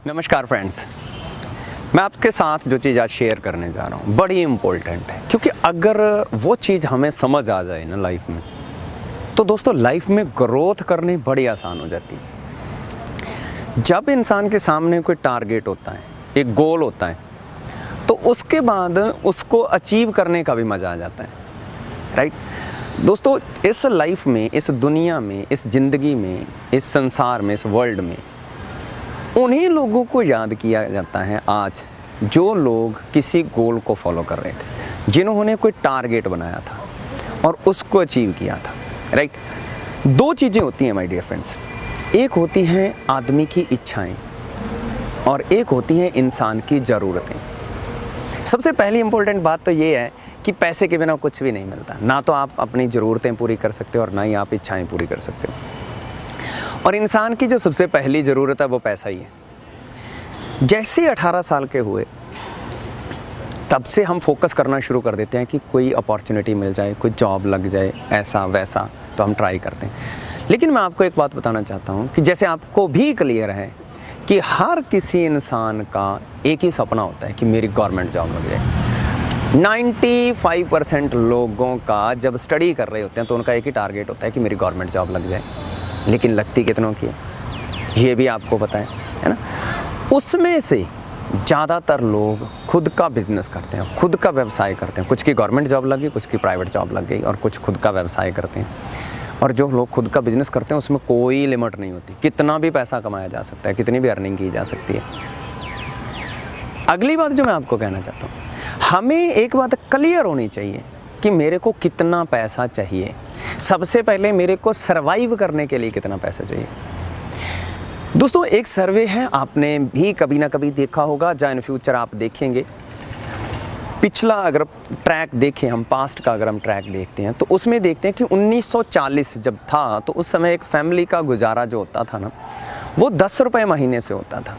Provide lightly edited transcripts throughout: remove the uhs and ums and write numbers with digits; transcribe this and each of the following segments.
नमस्कार फ्रेंड्स, मैं आपके साथ जो चीज़ आज शेयर करने जा रहा हूँ बड़ी इम्पोर्टेंट है, क्योंकि अगर वो चीज़ हमें समझ आ जाए ना लाइफ में, तो दोस्तों लाइफ में ग्रोथ करनी बड़ी आसान हो जाती है। जब इंसान के सामने कोई टारगेट होता है, एक गोल होता है, तो उसके बाद उसको अचीव करने का भी मज़ा आ जाता है, राइट दोस्तों। इस लाइफ में, इस दुनिया में, इस ज़िंदगी में, इस संसार में, इस वर्ल्ड में उन्हीं लोगों को याद किया जाता है आज जो लोग किसी गोल को फॉलो कर रहे थे, जिन्होंने कोई टारगेट बनाया था और उसको अचीव किया था, राइट। दो चीज़ें होती हैं माय डियर फ्रेंड्स, एक होती हैं आदमी की इच्छाएं और एक होती हैं इंसान की ज़रूरतें। सबसे पहली इंपॉर्टेंट बात तो ये है कि पैसे के बिना कुछ भी नहीं मिलता। ना तो आप अपनी ज़रूरतें पूरी कर सकते हो और ना ही आप इच्छाएं पूरी कर सकते हो। और इंसान की जो सबसे पहली ज़रूरत है वो पैसा ही है। जैसे 18 साल के हुए तब से हम फोकस करना शुरू कर देते हैं कि कोई अपॉर्चुनिटी मिल जाए, कोई जॉब लग जाए, ऐसा वैसा, तो हम ट्राई करते हैं। लेकिन मैं आपको एक बात बताना चाहता हूँ कि जैसे आपको भी क्लियर है कि हर किसी इंसान का एक ही सपना होता है कि मेरी गवर्नमेंट जॉब लग जाए। 95% लोगों का जब स्टडी कर रहे होते हैं तो उनका एक ही टारगेट होता है कि मेरी गवर्नमेंट जॉब लग जाए, लेकिन लगती कितनों की है ये भी आपको पता है ना। उसमें से ज़्यादातर लोग खुद का बिजनेस करते हैं, खुद का व्यवसाय करते हैं। कुछ की गवर्नमेंट जॉब लगी, कुछ की प्राइवेट जॉब लग गई, और कुछ खुद का व्यवसाय करते हैं। और जो लोग खुद का बिजनेस करते हैं उसमें कोई लिमिट नहीं होती, कितना भी पैसा कमाया जा सकता है, कितनी भी अर्निंग की जा सकती है। अगली बात जो मैं आपको कहना चाहता हूँ, हमें एक बात क्लियर होनी चाहिए कि मेरे को कितना पैसा चाहिए। सबसे पहले मेरे को सरवाइव करने के लिए कितना पैसा चाहिए। दोस्तों एक सर्वे है, आपने भी कभी ना कभी देखा होगा, या इन फ्यूचर आप देखेंगे। पिछला अगर ट्रैक देखें हम, पास्ट का अगर हम ट्रैक देखते हैं, तो उसमें देखते हैं कि 1940 जब था तो उस समय एक फैमिली का गुजारा जो होता था ना, वो 10 रुपये महीने से होता था।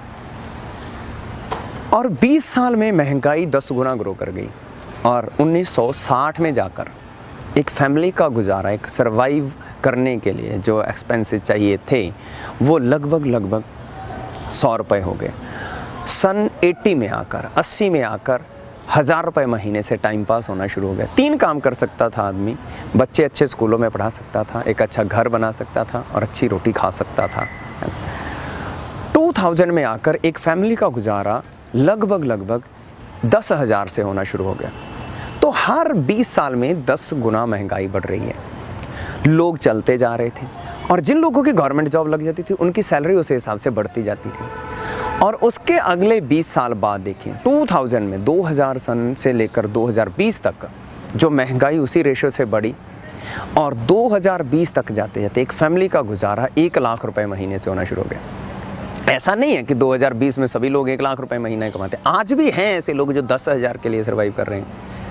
और 20 साल में महंगाई 10 गुना ग्रो कर गई और 1960 में जाकर एक फैमिली का गुजारा, एक सरवाइव करने के लिए जो एक्सपेंसेस चाहिए थे, वो लगभग 100 रुपये हो गए। सन 80 में आकर, 80 में आकर 1000 रुपये महीने से टाइम पास होना शुरू हो गया। 3 काम कर सकता था आदमी, बच्चे अच्छे स्कूलों में पढ़ा सकता था, एक अच्छा घर बना सकता था और अच्छी रोटी खा सकता था। 2000 में आकर एक फैमिली का गुजारा लगभग 10,000 से होना शुरू हो गया। तो हर 20 साल में 10 गुना महंगाई बढ़ रही है। लोग चलते जा रहे थे और जिन लोगों की गवर्नमेंट जॉब लग जाती थी उनकी सैलरी उस हिसाब से बढ़ती जाती थी। और उसके अगले 20 साल बाद देखें, 2000 में 2000 सन से लेकर 2020 तक जो महंगाई उसी रेशो से बढ़ी, और 2020 तक जाते जाते एक फैमिली का गुजारा 1 लाख रुपए महीने से होना शुरू हो गया। ऐसा नहीं है कि 2020 में सभी लोग 1 लाख रुपए महीने कमाते हैं। आज भी हैं ऐसे लोग जो 10,000 के लिए सर्वाइव कर रहे हैं,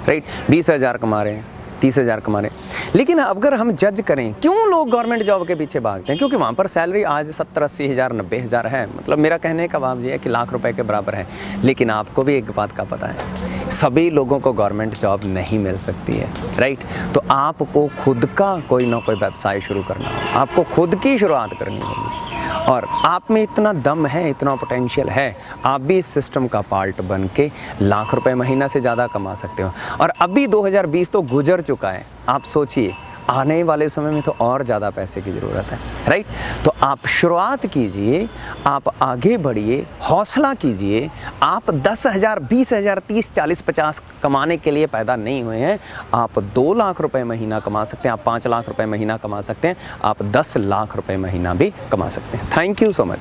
राइट। 20,000 कमा रहे हैं, 30,000 कमा रहे हैं। लेकिन अगर हम जज करें क्यों लोग गवर्नमेंट जॉब के पीछे भागते हैं, क्योंकि वहाँ पर सैलरी आज 70-80 हज़ार, 90,000 है। मतलब मेरा कहने का भाव ये है कि लाख रुपए के बराबर है। लेकिन आपको भी एक बात का पता है, सभी लोगों को गवर्नमेंट जॉब नहीं मिल सकती है, राइट। तो आपको खुद का कोई ना कोई व्यवसाय शुरू करना होगा, आपको खुद की शुरुआत करनी होगी। और आप में इतना दम है, इतना पोटेंशियल है, आप भी इस सिस्टम का पार्ट बन के लाख रुपए महीना से ज़्यादा कमा सकते हो। और अभी 2020 तो गुजर चुका है, आप सोचिए आने वाले समय में तो और ज़्यादा पैसे की ज़रूरत है, राइट। तो आप शुरुआत कीजिए, आप आगे बढ़िए, हौसला कीजिए। आप 10,000, 20,000, 30, 40, 50 कमाने के लिए पैदा नहीं हुए हैं। आप 2 लाख रुपए महीना कमा सकते हैं, आप 5 लाख रुपए महीना कमा सकते हैं, आप 10 लाख रुपए महीना भी कमा सकते हैं। Thank you so much.